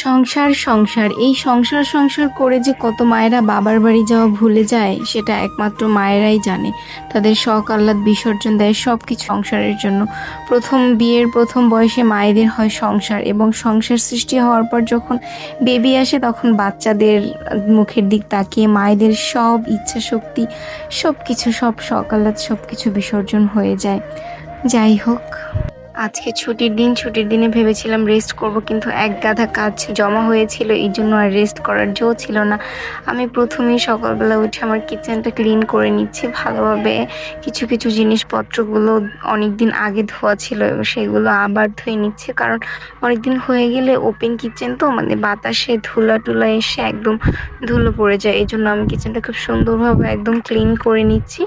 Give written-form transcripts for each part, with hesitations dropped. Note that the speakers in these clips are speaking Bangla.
সংসার সংসার এই সংসার সংসার করে যে কত মায়েরা বাবার বাড়ি যাওয়া ভুলে যায় সেটা একমাত্র মায়েরাই জানে। তাদের শখ আহ্লাদ বিসর্জন দেয় সব কিছু সংসারের জন্য। প্রথম বিয়ের প্রথম বয়সে মায়েদের হয় সংসার, এবং সংসার সৃষ্টি হওয়ার পর যখন বেবি আসে তখন বাচ্চাদের মুখের দিক তাকিয়ে মায়েদের সব ইচ্ছা শক্তি, সব কিছু, সব শখ আহ্লাদ সব কিছু বিসর্জন হয়ে যায়। যাই হোক, আজকে ছুটির দিন, ছুটির দিনে ভেবেছিলাম রেস্ট করব, কিন্তু এক গাদা কাজ জমা হয়েছিল, এই জন্য আর রেস্ট করার জো ছিল না। আমি প্রথমেই সকালবেলা উঠে আমার কিচেনটা ক্লিন করে নিচ্ছি ভালোভাবে। কিছু কিছু জিনিসপত্রগুলো অনেক দিন আগে ধোয়া ছিল সেগুলো আবার ধুয়ে নিচ্ছি, কারণ অনেক দিন হয়ে গেলে ওপেন কিচেন তো, মানে বাতাসে ধুলা টুলা এসে একদম ধুলো পড়ে যায়। এই জন্য আমি কিচেনটা খুব সুন্দরভাবে একদম ক্লিন করে নিচ্ছি।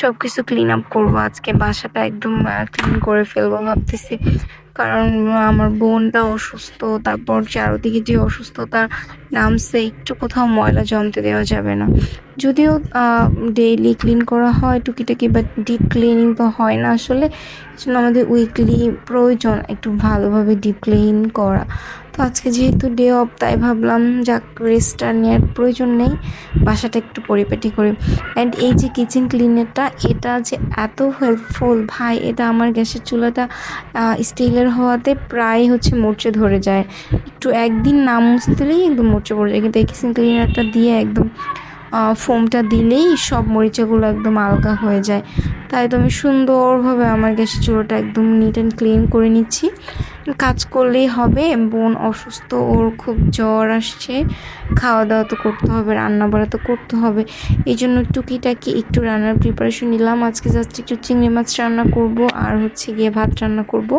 সব কিছু ক্লিন আপ করবো আজকে, বাসাটা একদম ক্লিন করে ফেলবো ভাবতেছি। কারণ আমার বোনটা অসুস্থ, তারপর চারদিকে যে অসুস্থতা নামছে, একটু কোথাও ময়লা জমতে দেওয়া যাবে না। যদিও ডেইলি ক্লিন করা হয় টুকিটাকি, বাট ডিপ ক্লিনিং তো হয় না আসলে। এই জন্য আমাদের উইকলি প্রয়োজন একটু ভালোভাবে ডিপ ক্লিন করা। তো আজকে যেহেতু ডে অফ, তাই ভাবলাম যাক, রেস্টটা নেওয়ার প্রয়োজন নেই, বাসাটা একটু পরিপাটি করে। অ্যান্ড এই যে কিচেন ক্লিনারটা, এটা যে এত হেল্পফুল ভাই, এটা আমার গ্যাসের চুলাটা স্টিলের হওয়াতে প্রায় মরচে ধরে যায়। একটু একদিন না মুছতেলেই একদম মরচে পড়ে যায়, কিন্তু এই কিচেন ক্লিনারটা দিয়ে একদম ফোমটা দিলেই সব মরিচাগুলো একদম আলগা হয়ে যায়। তাই তো আমি সুন্দরভাবে আমার গ্যাসের চুলাটা একদম নিট অ্যান্ড ক্লিন করে নিচ্ছি। কাজ করলেই হবে, বোন অসুস্থ, ওর খুব জ্বর আসছে, খাওয়া দাওয়া তো করতে হবে, রান্না বাড়া তো করতে হবে। এই জন্য টুকিটাকি একটু রান্নার প্রিপারেশন নিলাম। আজকে জাস্ট একটু চিংড়ি মাছ রান্না করব, আর গিয়ে ভাত রান্না করব,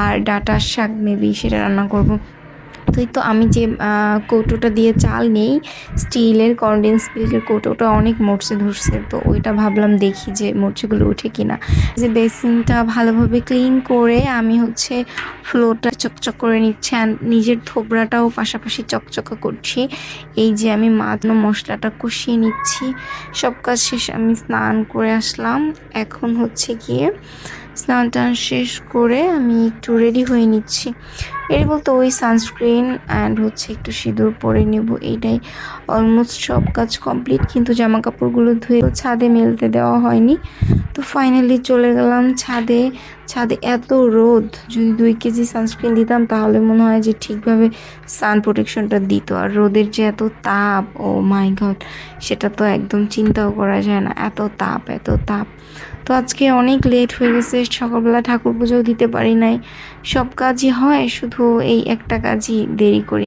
আর ডাঁটার শাক মেবি সেটা রান্না করব। তো আমি যে কৌটোটা দিয়ে চাল নেই, স্টিলের কনডেন্স মিল্কের কৌটোটা অনেক মরচে ধরছে, তো ওইটা ভাবলাম দেখি যে মরচেগুলো উঠে কিনা। যে বেসিনটা ভালোভাবে ক্লিন করে আমি ফ্লোরটা চকচক করে নিচ্ছি, আর নিজের থোবরাটাও পাশাপাশি চকচকা করছি। এই যে আমি মশলাটা কষিয়ে নিচ্ছি। সব কাজ শেষ, আমি স্নান করে আসলাম। এখন গিয়ে স্নান টান শেষ করে আমি একটু রেডি হয়ে নিচ্ছি। রেডি বলতে ওই সানস্ক্রিন অ্যান্ড একটু সিঁদুর পরে নেব, এইটাই। অলমোস্ট সব কাজ কমপ্লিট, কিন্তু জামা কাপড়গুলো ধুয়ে ছাদে মেলতে দেওয়া হয়নি। তো ফাইনালি চলে গেলাম ছাদে। ছাদে এত রোদ, যদি 2 কেজি সানস্ক্রিন দিতাম তাহলে মনে হয় যে ঠিকভাবে সান প্রোটেকশনটা দিত। আর রোদের যে এত তাপ, ও মাই গড, সেটা তো একদম চিন্তাও করা যায় না, এত তাপ এত তাপ। তো আজকে অনেক লেট হয়ে গেছে, সকালবেলা ঠাকুর পুজোও দিতে পারি নাই। সব কাজই হয়, শুধু এই একটা কাজই দেরি করি।